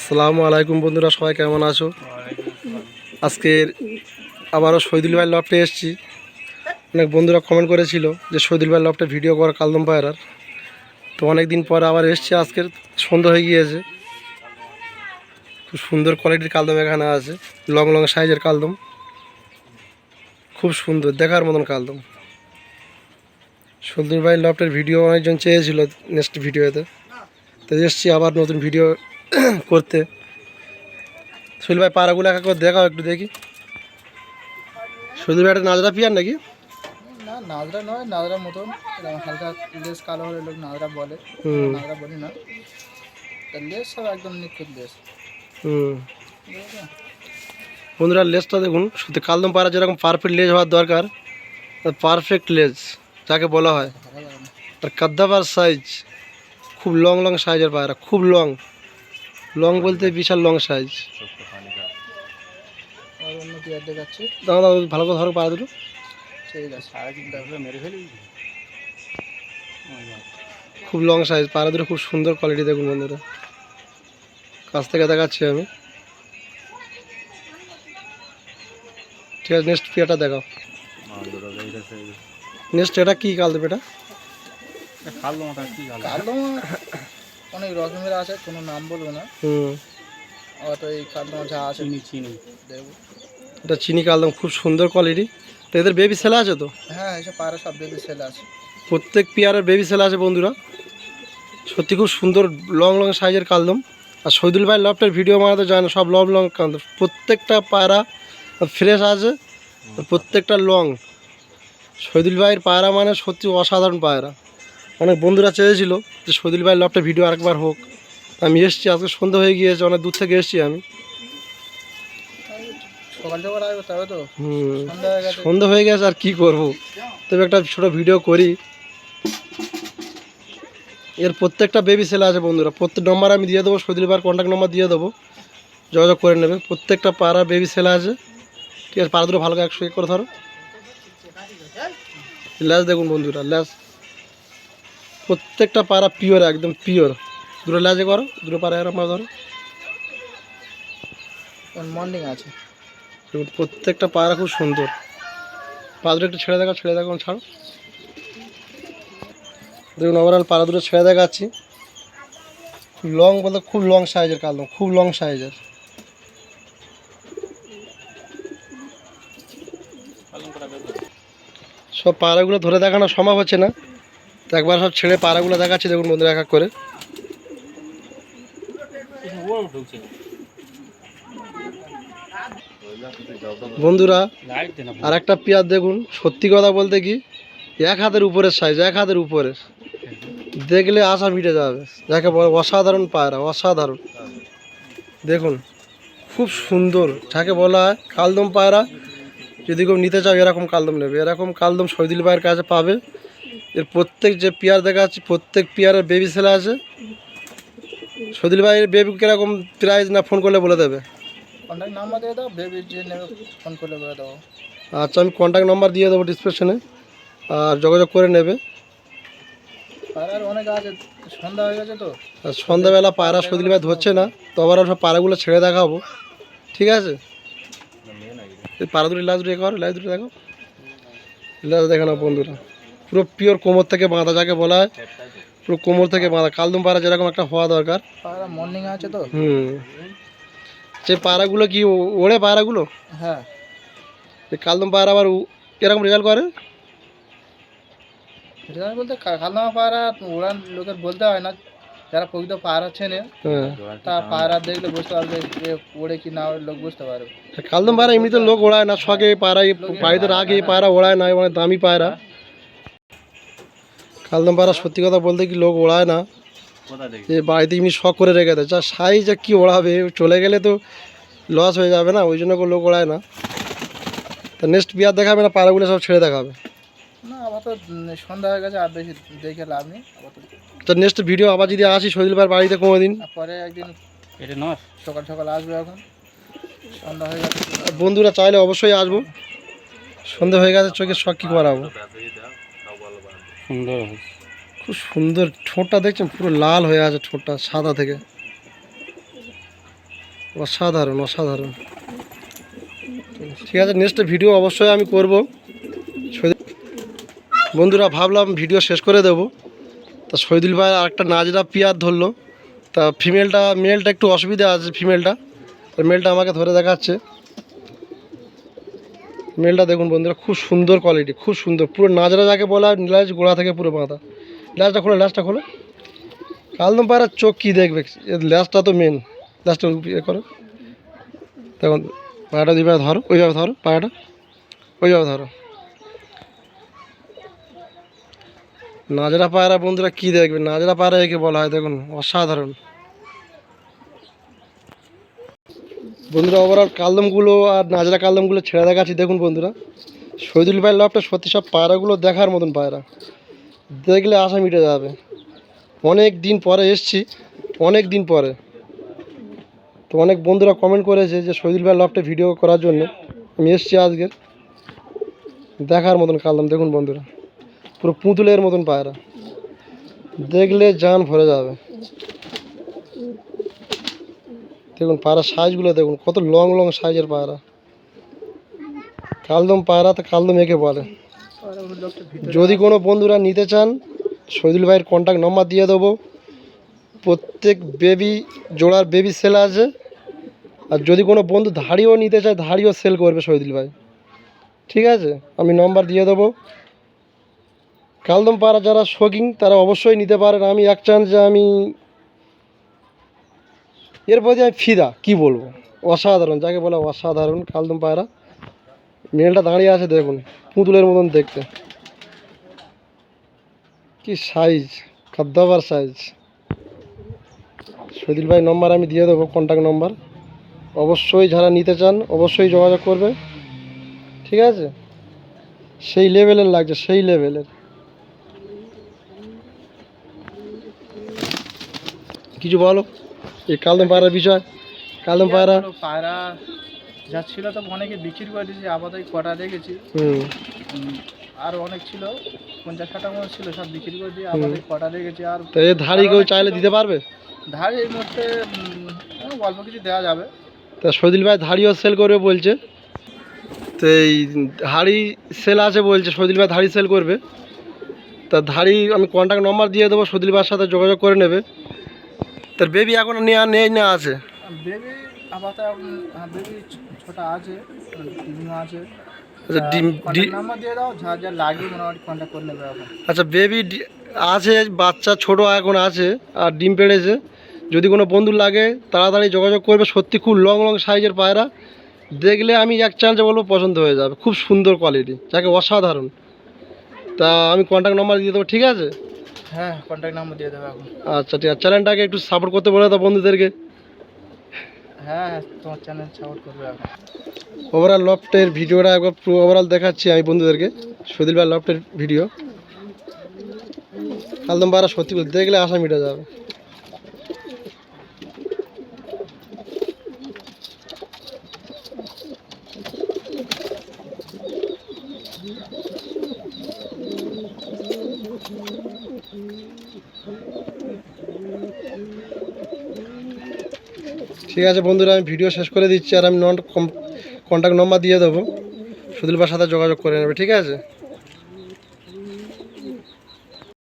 আসসালামু আলাইকুম বন্ধুরা, সবাই কেমন আছো? আজকের আবারও শহীদুল ভাই লফটে এসেছি। অনেক বন্ধুরা কমেন্ট করেছিল যে শহীদুল ভাই লফটে ভিডিও করা কালদম পায়রার। তো অনেক দিন পরে আবার এসেছি। আজকের সন্ধ্যা হয়ে গিয়েছে। খুব সুন্দর কোয়ালিটির কালদম এখানে আছে, লং লং সাইজের কালদম, খুব সুন্দর দেখার মতন কালদম। শহীদুল ভাই লফটের ভিডিও অনেকজন চেয়েছিল নেক্সট ভিডিওতে, তো এসেছি আবার নতুন ভিডিও করতে। শহীদুল ভাই পাড়াগুলো একা করে দেখাও, একটু দেখি। শহীদুল ভাই একটা নাজরা পিয়ার নাকি? না, নাজরা নয়, নাজরার মতন হালকা লেস কালো হলে লোক নাজরা বলে। নাজরা বলি না, তার লেস সব একদম নিখুঁত লেস। বন্ধুরা লেজটা দেখুন, শুধু কালদম পায়রা যেরকম পারফেক্ট লেজ হওয়ার দরকার, পারফেক্ট লেজ যাকে বলা হয়। আর কাদ্দাবার সাইজ খুব লং লং সাইজের পায়রা, খুব লং লং বলতে বিশাল লং সাইজ। আর অন্য পেয়ার দেখাচ্ছি, দাদা ভালো করে ধরো পায়রা দুটো। ঠিক আছে, মেরে ফেলি। খুব লং সাইজ পায়রা দুটো, খুব সুন্দর কোয়ালিটি। দেখুন বন্ধুরা, কাছ থেকে দেখাচ্ছি আমি। ঠিক আছে, নেক্সট পেয়ারটা দেখাও। নেক্সট এটা কি কালদম? এটা কালদম অনেক রকমের আছে, কোনো নাম বলবো না। তো এই কালদম যা আছে চিনি দেখবো। এটা চিনি কালদম, খুব সুন্দর কোয়ালিটি। তো এদের বেবি ছেলে আছে তো? হ্যাঁ, এসব পায়রা সব বেবি সেল আছে। প্রত্যেক পেয়ারের বেবি ছেলে আছে বন্ধুরা। সত্যি খুব সুন্দর লং লং সাইজের কালদম। আর শহীদুল ভাই লফটের ভিডিও বানাতে যায় না, সব লং লং কালদম। প্রত্যেকটা পায়রা ফ্রেশ আছে, প্রত্যেকটা লং। শহীদুল ভাইয়ের পায়রা মানে সত্যি অসাধারণ পায়রা। অনেক বন্ধুরা চেয়েছিল যে শহীদুল ভাই লফটের ভিডিও আরেকবার হোক। আমি এসেছি, আজকে সন্ধ্যা হয়ে গিয়েছে, অনেক দূর থেকে এসেছি আমি। সকাল সকাল আসবে তবে তো। সন্ধ্যা হয়ে গেছে, আর কি করব, তবে একটা ছোটো ভিডিও করি। এর প্রত্যেকটা বেবি ছেলে আছে বন্ধুরা। প্রত্যেক নম্বর আমি দিয়ে দেবো, শহীদুল ভাইয়ের কন্ট্যাক্ট নম্বর দিয়ে দেবো, যোগাযোগ করে নেবে। প্রত্যেকটা পাড়া বেবি ছেলে আছে। ঠিক আছে, পাড়া দুটো ভালো করে 100 করে ধরো। ল্যাস দেখুন বন্ধুরা, ল্যাস প্রত্যেকটা পাড়া পিওর, একদম পিওর। দুটো ল্যাজে করো, দুটো পাড়া এরকম ধরো। মর্নিং আছে। প্রত্যেকটা পায়রা খুব সুন্দর। পা দুটো একটু ছেড়ে দেখাও, ছেড়ে দেখাও, ছাড়ো। দেখুন ওভারঅল পাড়া দুটো ছেড়ে দেখাচ্ছি। লং বলতে খুব লং সাইজের কালদম, খুব লং সাইজের। সব পায়রাগুলো ধরে দেখানো সম্ভব হচ্ছে না, তো একবার সব ছেড়ে পায়রাগুলো দেখাচ্ছি। দেখুন বন্ধুরা এক এক করে। বন্ধুরা আর একটা পেয়ার দেখুন, সত্যি কথা বলতে কি 1 হাতের উপরের সাইজ, 1 হাতের উপরের। দেখলে আশা মিটে যাবে, যাকে বলে অসাধারণ পায়রা, অসাধারণ। দেখুন খুব সুন্দর, যাকে বলা হয় কালদম পায়রা। যদি কেউ নিতে চাও এরকম কালদম নেবে, এরকম কালদম শহীদুল ভাইয়ের কাছে পাবে। এর প্রত্যেক যে পেয়ার দেখাচ্ছি, প্রত্যেক পেয়ারের বেবি ছেলে আছে। শহীদুল ভাইয়ের বেবি কীরকম প্রাইস না ফোন করলে বলে দেবে? কন্ট্যাক্ট নাম্বার দিয়ে দাও, বেবি যে নেবে ফোন করলে বলে দেবো। আচ্ছা, আমি কন্ট্যাক্ট নাম্বার দিয়ে দেবো ডিসক্রিপশনে, আর যোগাযোগ করে নেবে। পায়রার অনেক আছে, সন্ধ্যা হয়ে গেছে তো। আর সন্ধ্যাবেলা পায়রা শহীদুল ভাই ধরছে না, তো আবার সব পায়রাগুলো ছেড়ে দেখাবো। ঠিক আছে, এই পায়রা দুটি লাজ দুটো করো, লাজ দুটো দেখো। লাজ দেখে না বন্ধুরা, পুরো পিওর কোমর থেকে বাঁধা, যাকে বলা হয় পুরো কোমর থেকে বাঁধা। কালদম পায়রা যেরকম একটা হওয়া দরকার। পায়রা মর্নিং আছে তো। যে পায়রাগুলো কি ওড়ে পায়রাগুলো? হ্যাঁ, এই কালদম পায়রা আবার এরকম রেজাল্ট করে। রেজাল্ট বলতে কালদম পায়রা ওড়ান লোকের বলতে হয় না, যারা প্রকৃত পায়রা চেনে তা পায়রা দেখলে বুঝতে পারবে যে ওড়ে কি না ওড়ে, লোক বুঝতে পারবে। কালদম পায়রা এমনিতে লোক ওড়ায় না, শখে পায়রা বাড়িতে রাখে, পায়রা ওড়ায় না, মানে দামি পায়রা। কালদম পায়রা সত্যি কথা বলতে কি লোক ওড়ায় না, যে বাড়িতে এমনি শখ করে রেখে দেয়। যা সাইজ যা কী ওড়াবে, চলে গেলে তো লস হয়ে যাবে না, ওই জন্য লোক ওড়ায় না। তা নেক্সট বিয়ার দেখাবে না, পায়রাগুলো সব ছেড়ে দেখাবে? না, আবার তো সন্ধ্যা হয়ে গেছে, আর বেশি দেখে লাভ নেই। তো নেক্সট ভিডিও আবার যদি আসি শহীদুল ভাইয়ের বাড়িতে কোনো দিন, পরে একদিন সকাল সকাল আসবে। এখন সন্ধ্যা হয়ে গেছে, বন্ধুরা চাইলে অবশ্যই আসবো। সন্ধ্যা হয়ে গেছে, চোখের শখ কী করাবো। সুন্দর, খুব সুন্দর ঠোঁটটা দেখছেন, পুরো লাল হয়ে আছে ঠোঁটটা সাদা থেকে। অসাধারণ অসাধারণ। ঠিক আছে, নেক্সট ভিডিও অবশ্যই আমি করব। বন্ধুরা ভাবলাম ভিডিও শেষ করে দেবো, তা শহীদুল ভাই আরেকটা নাজরা পিয়ার ধরলো। তা মেলটা একটু অসুবিধা আছে, ফিমেলটা আমাকে ধরে দেখাচ্ছে। মেলটা দেখুন বন্ধুরা, খুব সুন্দর কোয়ালিটি, খুব সুন্দর, পুরো নাজরা যাকে বলা হয়, নীলাজ গোড়া থেকে পুরো বাঁধা। ল্যাজটা খোলো। কালদম পায়রার চোখ কী দেখবে, ল্যাজটা তো মেন। ল্যাজটা ইয়ে করো, দেখুন পায়রাটা দুইভাবে ধরো, ওইভাবে ধরো পায়রাটা, ওইভাবে ধরো। নাজরা পায়রা বন্ধুরা কী দেখবে, নাজরা পায়রা একে বলা হয়, দেখুন অসাধারণ। বন্ধুরা ওভারঅল কালদমগুলো আর নাজরা কালদমগুলো ছেড়ে দেখাচ্ছি। দেখুন বন্ধুরা, শহীদুল ভাইয়ের লফটে সত্যি সব পায়রাগুলো দেখার মতন পায়রা, দেখলে আশা মিটে যাবে। অনেক দিন পরে এসছি, অনেক দিন পরে। তো অনেক বন্ধুরা কমেন্ট করেছে যে শহীদুল ভাইয়ের লফটে ভিডিও করার জন্য, আমি এসছি আজকে। দেখার মতন কালদম দেখুন বন্ধুরা, পুরো পুতুলের মতন পায়রা, দেখলে জান ভরে যাবে। দেখুন পায়রার সাইজগুলো দেখুন, কত লং লং সাইজের পায়রা। কালদম পায়রা তো কালদম একে বলে। যদি কোনো বন্ধুরা নিতে চান, শহীদুল ভাইয়ের কন্ট্যাক্ট নম্বর দিয়ে দেবো। প্রত্যেক জোড়ার বেবি সেল আছে। আর যদি কোনো বন্ধু ধাড়িও নিতে চায়, ধাড়িও সেল করবে শহীদুল ভাই। ঠিক আছে, আমি নম্বর দিয়ে দেবো। কালদম পায়রা যারা শৌখিন তারা অবশ্যই নিতে পারেন। আমি এক চান্স যে আমি এর প্রতি আমি ফিদা, কী বলবো, অসাধারণ, যাকে বলে অসাধারণ কালদম পায়রা। মেলটা দাঁড়িয়ে আছে দেখুন, পুতুলের মতন দেখতে, কি সাইজ, খাদ্যাবার সাইজ। শহীদুল ভাই নম্বর আমি দিয়ে দেবো, কন্ট্যাক্ট নম্বর। অবশ্যই যারা নিতে চান অবশ্যই যোগাযোগ করবে। ঠিক আছে, সেই লেভেলের লাগছে, সেই লেভেলের। কিছু বলো এই কালদম পায়রার বিষয়। কালদম পায়রা পায়রা যা ছিল তো অনেকে বিক্রি করে দিয়েছি, আপাতত কটা দেখেছি। আর অনেক ছিল, 50-60 মতো ছিল, সব বিক্রি করে দিয়ে আপাতত কটা দেখেছি। আর তো এই ধাড়ি কেউ চাইলে দিতে পারবে? ধাড়ি এই মুহূর্তে অল্প কিছু দেওয়া যাবে। তা শহীদুল ভাই ধাড়িও সেল করবে বলছে। তো এই ধাড়ি সেল আছে বলছে, শহীদুল ভাই ধাড়ি সেল করবে। তা ধাড়ি আমি কন্ট্যাক্ট নম্বর দিয়ে দেবো, শহীদুল ভাইয়ের সাথে যোগাযোগ করে নেবে। তার বেবি এখন নেই না আছে? বেবি আপাতত বেবি ছোটা আছে, ডিম আছে। আচ্ছা নাম্বার দিয়ে দাও, যা যা লাগবে মোটামুটি কন্ট্যাক্ট করে নেবে এখন। আচ্ছা বেবি আছে, বাচ্চা ছোট এখন আছে, আর ডিম পেড়েছে। যদি কোনো বন্ধু লাগে তাড়াতাড়ি যোগাযোগ করবে। সত্যি খুব লং লং সাইজের পায়রা, দেখলে আমি এক চান্সে বলবো পছন্দ হয়ে যাবে। খুব সুন্দর কোয়ালিটি, যাকে অসাধারণ। তা আমি কন্ট্যাক্ট নাম্বার দিয়ে দেবো, ঠিক আছে? হ্যাঁ, কন্ট্যাক্ট নাম্বার দিয়ে দেবে এখন। আচ্ছা ঠিক আছে, চ্যানেলটাকে একটু সাপোর্ট করতে বলে দাও বন্ধুদেরকে। হ্যাঁ, তোমার চ্যানেল সাপোর্ট করবে এখন। ওভারঅল লফটের ভিডিওটা একবার পুরো ওভারঅল দেখাচ্ছি আমি বন্ধুদেরকে। শহীদুল ভাই লফটের ভিডিও, কালদম পায়রা সত্যি দেখলে আশা মিটে যাবে। ঠিক আছে বন্ধুরা, আমি ভিডিও শেষ করে দিচ্ছি। আর আমি কন্ট্যাক্ট নম্বর দিয়ে দেবো, শহীদুল ভাইয়ের সাথে যোগাযোগ করে নেবে। ঠিক আছে।